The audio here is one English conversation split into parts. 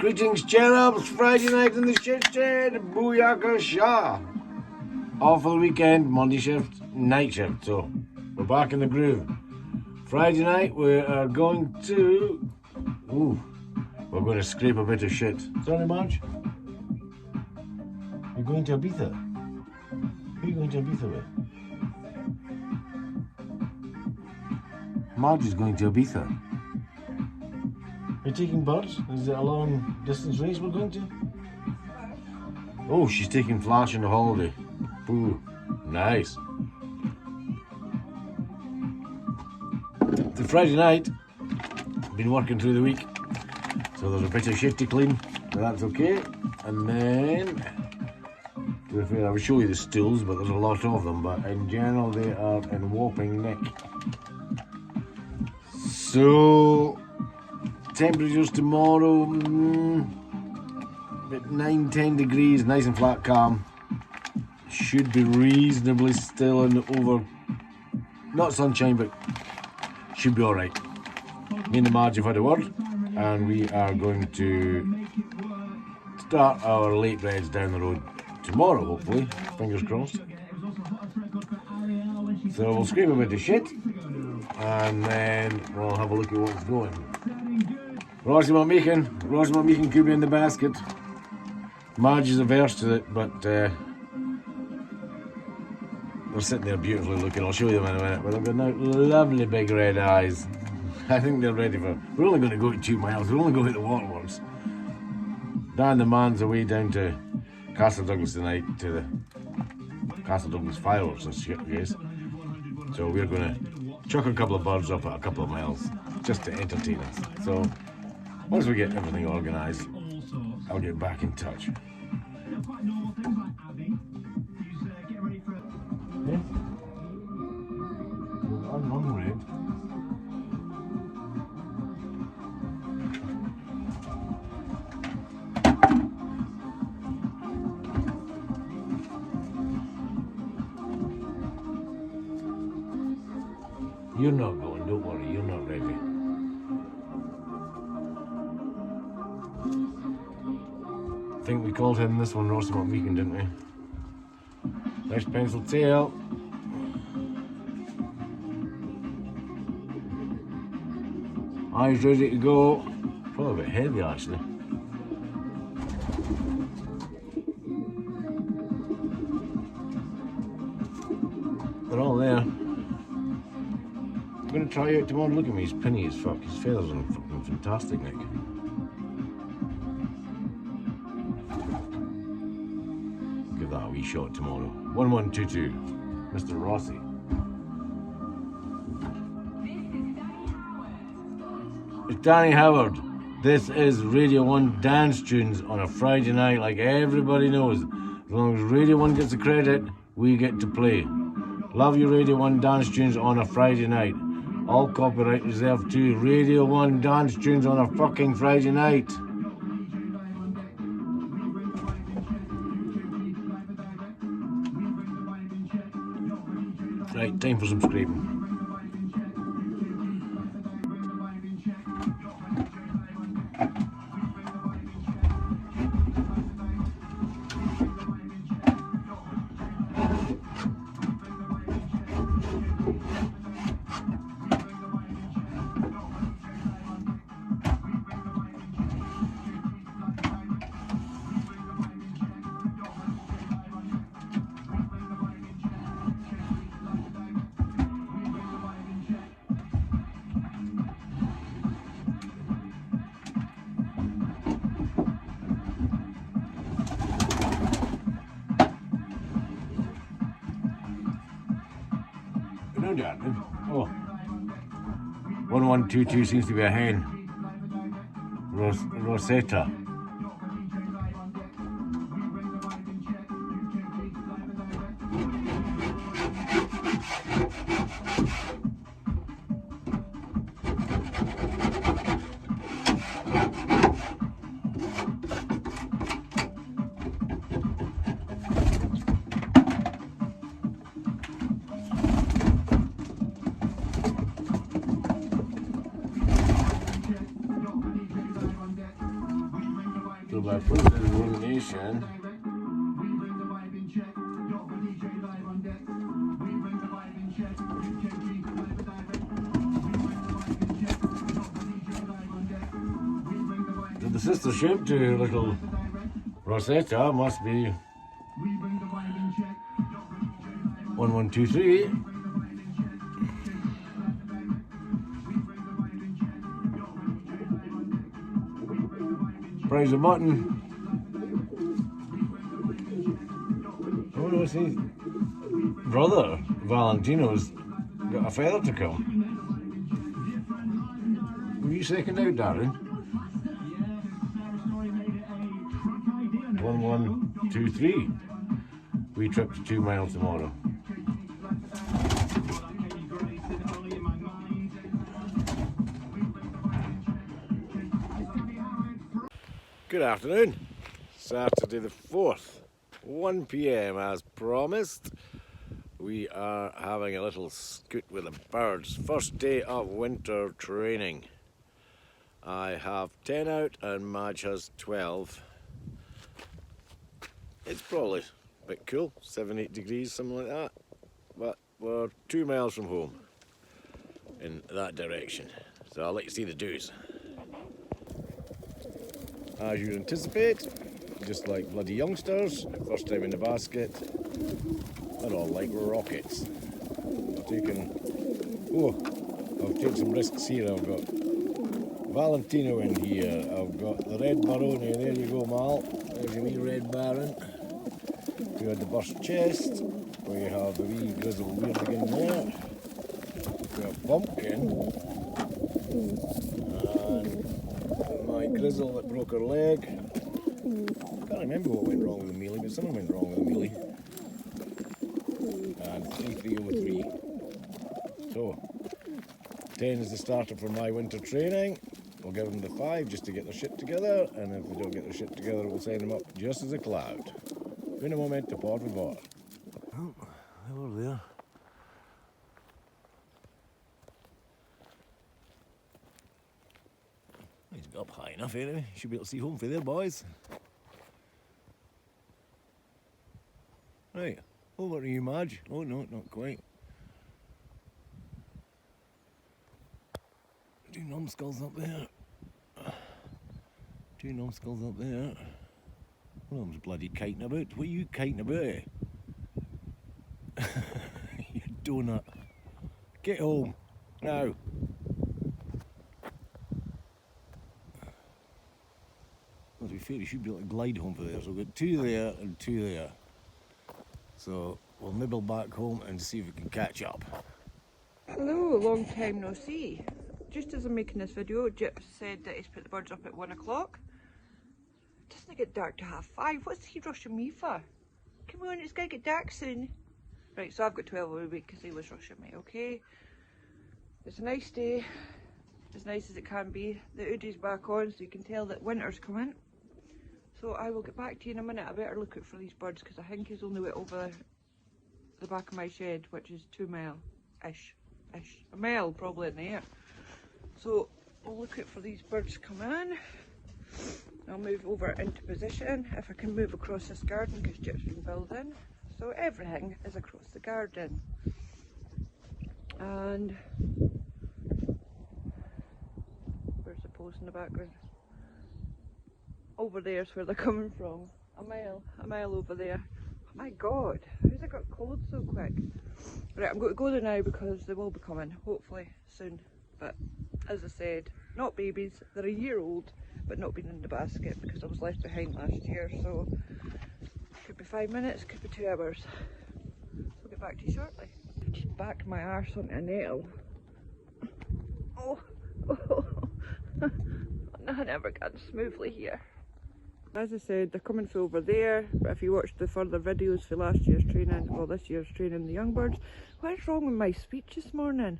Greetings, cherubs. Friday night in the shit shed. Booyaka Shah. All for the weekend, Monday shift, night shift. So we're back in the groove. Friday night we are going to... we're going to scrape a bit of shit. Sorry, Marge? You're going to Ibiza? Who are you going to Ibiza with? Marge is going to Ibiza. Are you taking birds? Is it a long distance race we're going to? Oh, she's taking Flash on a holiday. Ooh, nice. It's a Friday night. Been working through the week, so there's a bit of shit to clean, but that's okay. And then, to be fair, I will show you the stools, but there's a lot of them. But in general, they are in whopping nick. So, temperatures tomorrow, about 9-10 degrees, nice and flat, calm. Should be reasonably still and over, not sunshine, but should be alright. Me and the Marge have had a word, and we are going to start our latebreds down the road tomorrow, hopefully, fingers crossed. So we'll scrape a bit of shit, and then we'll have a look at what's going. Rosie Mamekin could be in the basket. Marge is averse to it, but they're sitting there beautifully looking. I'll show you them in a minute. But they've got now lovely big red eyes. I think they're ready for... We're only going to go to 2 miles. We're only going to the waterworks. Dan the man's away down to Castle Douglas tonight, to the Castle Douglas fireworks and shit, guys. So we're going to chuck a couple of birds up at a couple of miles just to entertain us. So once we get everything organised, I'll get back in touch. Yeah. I'm on red. You're not going, don't worry, you're not ready. I think we called him this one Ross Weekend, didn't we? Nice pencil tail. Eyes ready to go. Probably a bit heavy actually. They're all there. I'm going to try out tomorrow. Look at me, he's pinny as fuck. His feathers are fucking fantastic, Nick. Give that a wee shot tomorrow. 1122, Mr. Rossi. It's Danny Howard. This is Radio 1 dance tunes on a Friday night, like everybody knows. As long as Radio 1 gets the credit, we get to play. Love you, Radio 1 dance tunes on a Friday night. All copyright reserved to Radio 1 dance tunes on a fucking Friday night. Right, time for some scraping. No doubt. Oh. 1122 seems to be a hen. Rosetta. So by process of elimination, so the sister ship to little Rosetta must be 1123. Press the button. Oh no, see, brother Valentino's got a feather to come. Will you second out, Darren? 1123. We trip to 2 miles tomorrow. Good afternoon. Saturday the 4th, 1 p.m. as promised. We are having a little scoot with the birds. First day of winter training. I have 10 out and Madge has 12. It's probably a bit cool, 7-8 degrees, something like that. But we're 2 miles from home in that direction. So I'll let you see the do's. As you anticipate, just like bloody youngsters, first time in the basket, they're all like rockets. I've taken some risks here. I've got Valentino in here, I've got the red Baroni, there you go Mal, there's your wee red Baron. We have the burst chest, we have the wee grizzle weirding in there, we have Pumpkin, and my grizzle that broke her leg. I can't remember what went wrong with the mealie, but something went wrong with the mealie. And 3303. So, 10 is the starter for my winter training. We'll give them the 5 just to get their shit together, and if they don't get their shit together, we'll send them up just as a cloud. Un momento, por favor. Oh, over there. He's got up high enough anyway. Should be able to see home for there, boys. Right, over to you, Madge. Oh no, not quite. 2 numbskulls up there. 2 numbskulls up there. One of them's bloody kiting about. What are you kiting about, eh? You donut. Get home. Now. To be fair, you should be able to glide home for there. So we've got 2 there and 2 there. So we'll nibble back home and see if we can catch up. Hello, long time no see. Just as I'm making this video, Jip said that he's put the birds up at 1 o'clock. Doesn't it get dark to 5:30? What's he rushing me for? Come on, it's going to get dark soon. Right, so I've got 12 a week because he was rushing me, okay? It's a nice day, as nice as it can be. The hoodie's back on so you can tell that winter's coming. So I will get back to you in a minute. I better look out for these birds because I think he's only went over the back of my shed, which is 2 mile-ish. A mile probably in the air. So we'll look out for these birds come in. I'll move over into position if I can move across this garden because Jip's been building. So everything is across the garden. And where's the post in the background? Over there's where they're coming from. A mile over there. Oh my god, how's it got cold so quick? Right, I'm going to go there now because they will be coming, hopefully soon. But as I said, not babies, they're a year old, but not been in the basket because I was left behind last year, so could be 5 minutes, could be 2 hours. I'll get back to you shortly. Just backed my arse onto a nail. Oh, I never got smoothly here. As I said, they're coming from over there, but if you watched the further videos for last year's training, well this year's training the young birds, what's wrong with my speech this morning?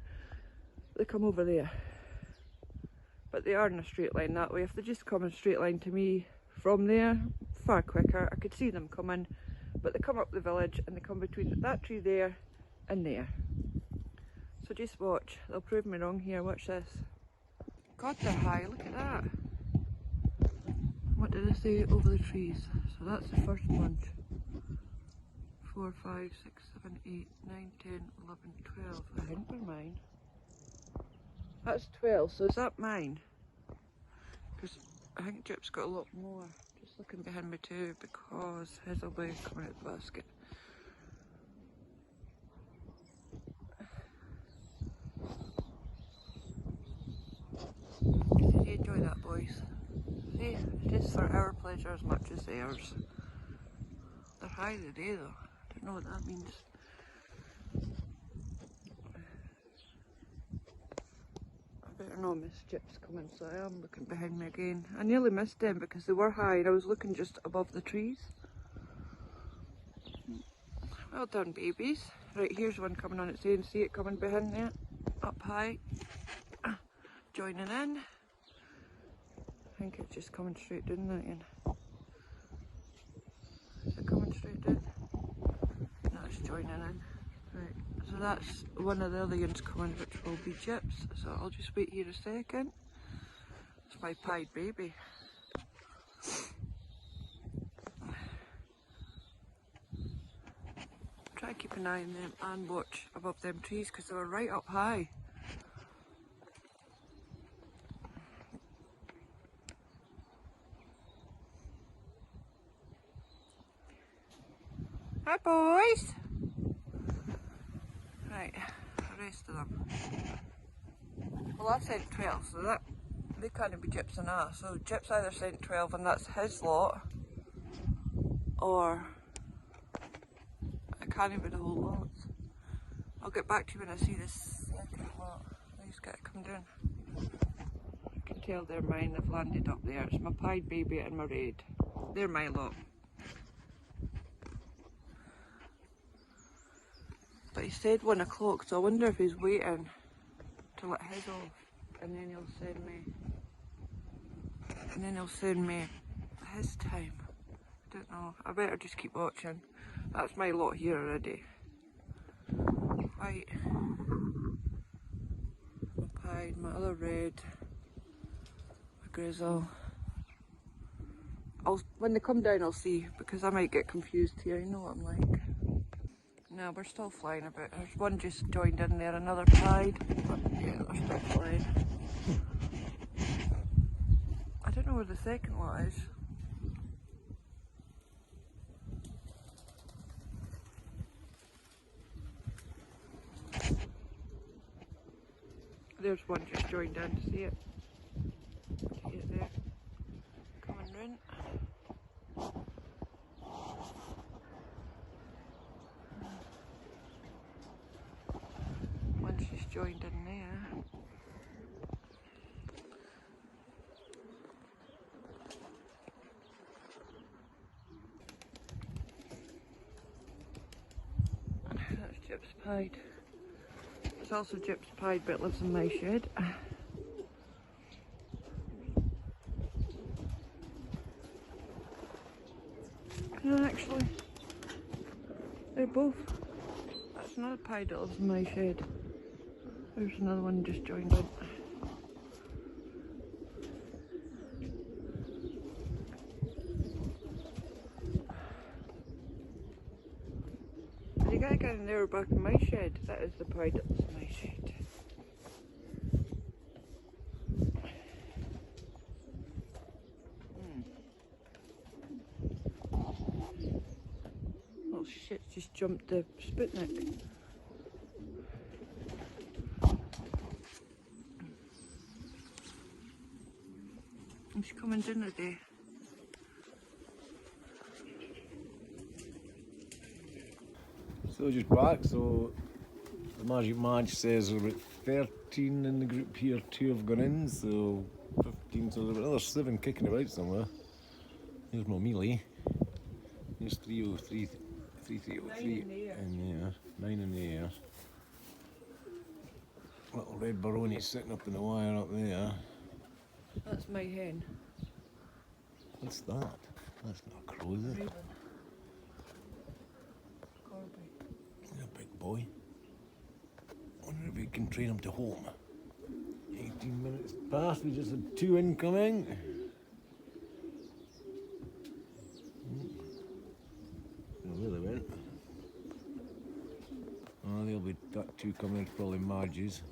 They come over there. But they are in a straight line that way. If they just come in a straight line to me from there, far quicker, I could see them coming. But they come up the village and they come between that tree there and there. So just watch, they'll prove me wrong here, watch this. God, they're high, look at that. What did I say over the trees? So that's the first bunch. 4, 5, 6, 7, 8, 9, 10, 11, 12. I think they're mine. That's 12, so is that mine? Because I think Jip's got a lot more. Just looking behind me too, because his will be coming out the basket. Did you enjoy that, boys? See, it is for our pleasure as much as theirs. They're high today though. I don't know what that means. I better not miss Jip's coming, so I am looking behind me again. I nearly missed them because they were high and I was looking just above the trees. Well done, babies. Right, here's one coming on its own. See it coming behind there? Up high. Joining in. I think it's just coming straight down that end. Is it coming straight down? No, it's joining in. Right, so that's one of the other ones coming, which will be Jip's. So I'll just wait here a second. It's my pied baby. Try to keep an eye on them and watch above them trees because they were right up high. Hi boys! Right, the rest of them. Well, I sent 12, so that they can't be Jip's and us. So Jip's either sent 12 and that's his lot, or it can't be the whole lot. I'll get back to you when I see this second lot. These gotta come down. I can tell they're mine, they've landed up there. It's my pied baby and my red. They're my lot. But he said 1 o'clock, so I wonder if he's waiting to let his off, and then he'll send me, his time. I don't know. I better just keep watching. That's my lot here already. White, my pied, my other red, my grizzle. When they come down, I'll see, because I might get confused here. You know what I'm like. No, we're still flying about. There's one just joined in there, another pied. But yeah, they're still flying. I don't know where the second lot is. There's one just joined in, see it? See it there? Coming round. One's just joined in there. That's Jip's pied. It's also Jip's pied, but it lives in my shed. No, actually, they're both. That's another pied that lives in my shed. There's another one just joined in. You gotta get in there back in my shed. That is the pied that lives in my shed. Oh shit, just jumped the Sputnik. She's coming down today. So just back, so the Magic Madge says we're about 13 in the group here, 2 have gone in, so 15, so there's another 7 kicking about somewhere. Here's my mealy. Here's 303, 3303 in there, 9 in the air. Little red baroni sitting up in the wire up there. That's my hen. What's that? That's not a crow, is it? Raven. Corby. He's a big boy. Wonder if we can train him to home. 18 minutes past, we just had 2 incoming. that two coming in, probably Margie's.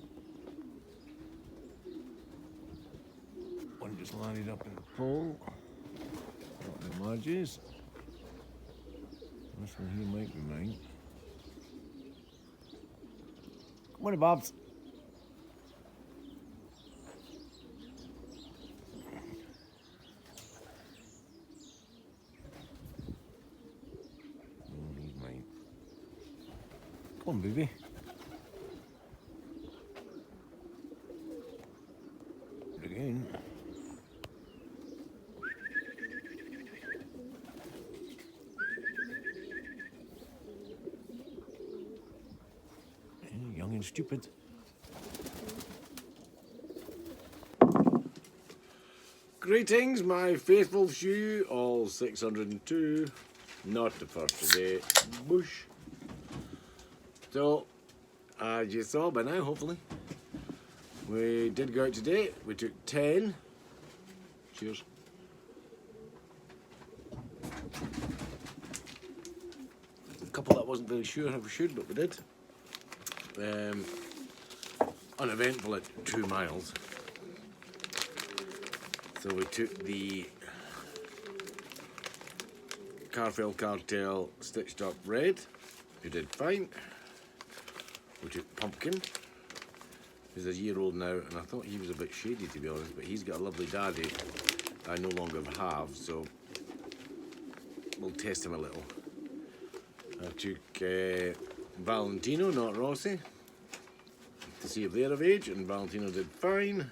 One just landed up in the pole. Not the Margie's. This one here might be mine. Come on, Bobs. He's mine. Come on, baby. Again. Young and stupid. Greetings, my faithful few, all 602. Not the first today. Bush. So, as you saw by now, hopefully, we did go out today. We took 10. Cheers. A couple that I wasn't very sure if we should, but we did. Uneventful at 2 miles. So we took the Carfell Cartel stitched up red, who did fine. We took Pumpkin, who's a year old now, and I thought he was a bit shady to be honest, but he's got a lovely daddy I no longer have, so we'll test him a little. I took Valentino, not Rossi, to see if they're of age, and Valentino did fine.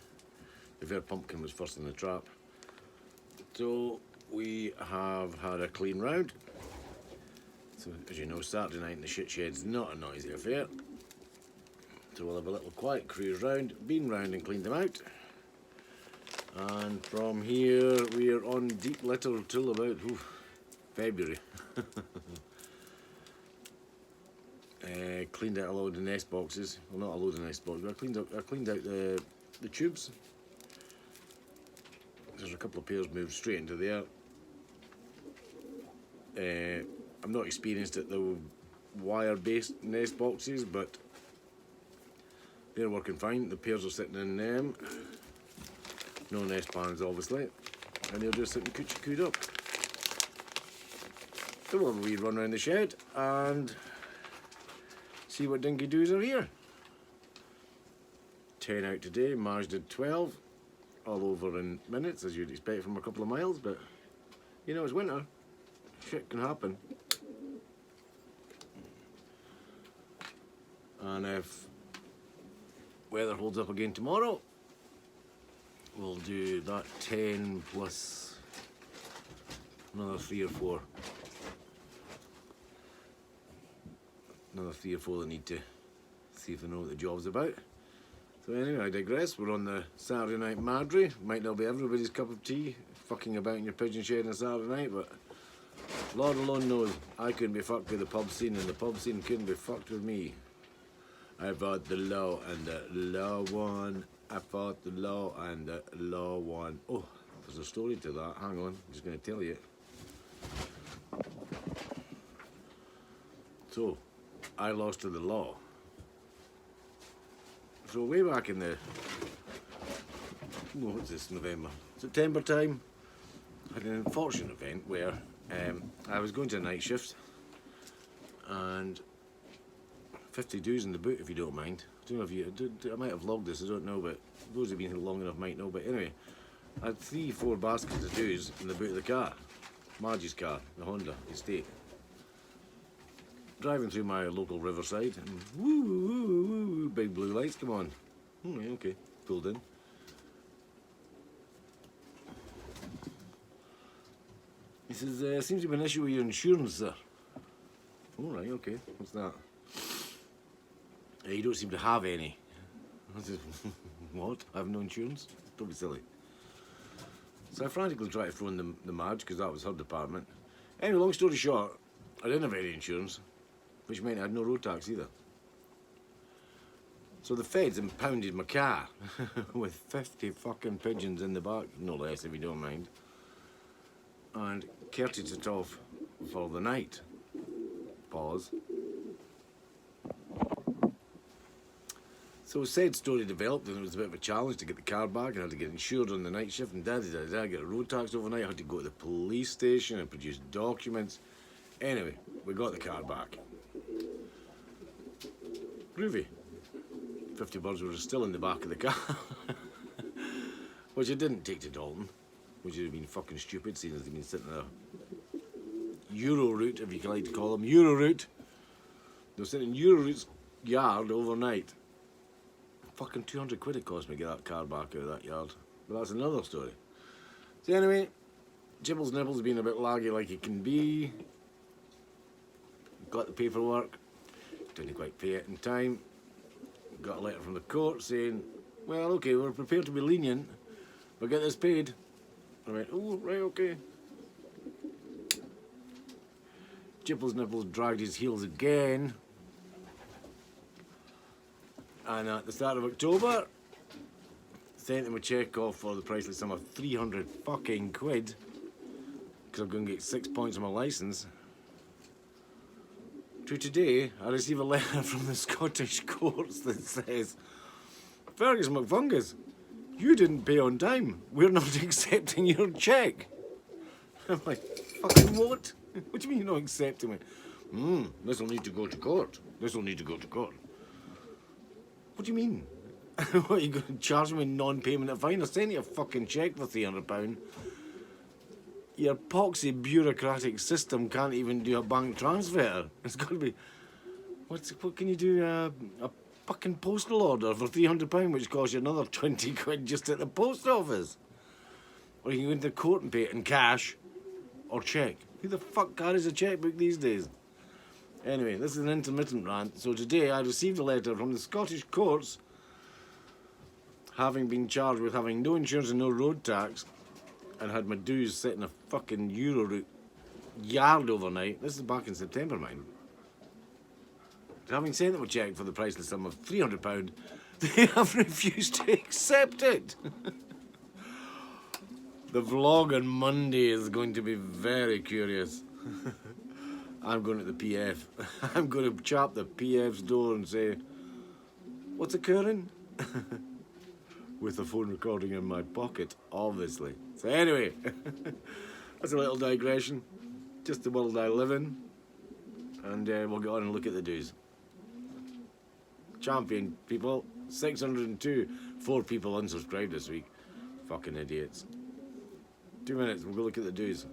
The fair Pumpkin was first in the trap. So we have had a clean round. So as you know, Saturday night in the shit shed's not a noisy affair. So we'll have a little quiet cruise round, been round and cleaned them out. And from here we're on deep litter till about February. Cleaned out a load of nest boxes. Well, not a load of nest boxes, but I cleaned out the tubes. There's a couple of pairs moved straight into there. I'm not experienced at the wire-based nest boxes, but they're working fine. The pairs are sitting in them. No nest pans, obviously, and they're just sitting cooed up. So we'll have a wee run around the shed and see what dinky doos are here. 10 out today. Marge did 12. All over in minutes, as you'd expect from a couple of miles, but you know, it's winter. Shit can happen. And if weather holds up again tomorrow, we'll do that 10 plus another 3 or 4. Another 3 or 4 that need to see if they know what the job's about. So anyway, I digress. We're on the Saturday night Madry. Might not be everybody's cup of tea, fucking about in your pigeon shed on a Saturday night, but Lord alone knows I couldn't be fucked with the pub scene, and the pub scene couldn't be fucked with me. I fought the law and the law won. I fought the law and the law won. Oh, there's a story to that. Hang on, I'm just going to tell you. So, I lost to the law. So way back in the, what's this, November, September time, I had an unfortunate event where I was going to a night shift and 50 doos in the boot, if you don't mind. I don't know if you, I might have logged this, I don't know, but those who've been here long enough might know. But anyway, I had 3-4 baskets of doos in the boot of the car, Margie's car, the Honda Estate. Driving through my local riverside, and woo, woo, woo, woo, big blue lights come on. Okay, pulled in. He says, seems to be an issue with your insurance, sir. Alright, okay, what's that? You don't seem to have any. I said, what? I have no insurance? Don't be silly. So I frantically tried to phone the Madge, because that was her department. Anyway, long story short, I didn't have any insurance, which meant I had no road tax either. So the feds impounded my car with 50 fucking pigeons in the back, no less if you don't mind, and carted it off for the night. Pause. So said story developed, and it was a bit of a challenge to get the car back. I had to get insured on the night shift, and I get a road tax overnight. I had to go to the police station and produce documents. Anyway, we got the car back. Groovy. 50 birds were still in the back of the car, which I didn't take to Dalton, which would have been fucking stupid, seeing as they've been sitting there. Euro route, if you like to call them, Euro route. They were sitting in Euro route's yard overnight. Fucking 200 quid it cost me to get that car back out of that yard. But that's another story. So anyway, Jibbles Nibbles being a bit laggy like it can be. Got the paperwork, didn't quite pay it in time. Got a letter from the court saying, well, okay, we're prepared to be lenient, but get this paid. I went, oh, right, okay. Jibbles Nibbles dragged his heels again. And at the start of October, sent him a cheque off for the priceless sum of 300 fucking quid, because I'm going to get 6 points on my licence. To today, I receive a letter from the Scottish courts that says, Fergus McFungus, you didn't pay on time. We're not accepting your cheque. I'm like, fucking what? What do you mean you're not accepting it? This will need to go to court. This will need to go to court. What do you mean? What, are you going to charge me with non-payment of fine? I sent you a fucking cheque for £300. Your poxy bureaucratic system can't even do a bank transfer. It's got to be... What can you do? A fucking postal order for £300, which costs you another 20 quid just at the post office. Or you can go into court and pay it in cash or cheque. Who the fuck carries a chequebook these days? Anyway, this is an intermittent rant. So today I received a letter from the Scottish courts, having been charged with having no insurance and no road tax, and had my dues set in a fucking Euro route yard overnight. This is back in September, mind. Having sent them a cheque for the priceless sum of £300, they have refused to accept it. The vlog on Monday is going to be very curious. I'm going to the PF. I'm going to chap the PF's door and say, what's occurring? With the phone recording in my pocket, obviously. So anyway, that's a little digression. Just the world I live in. And we'll get on and look at the dues. Champion, people. 602. 4 people unsubscribed this week. Fucking idiots. 2 minutes, we'll go look at the dues.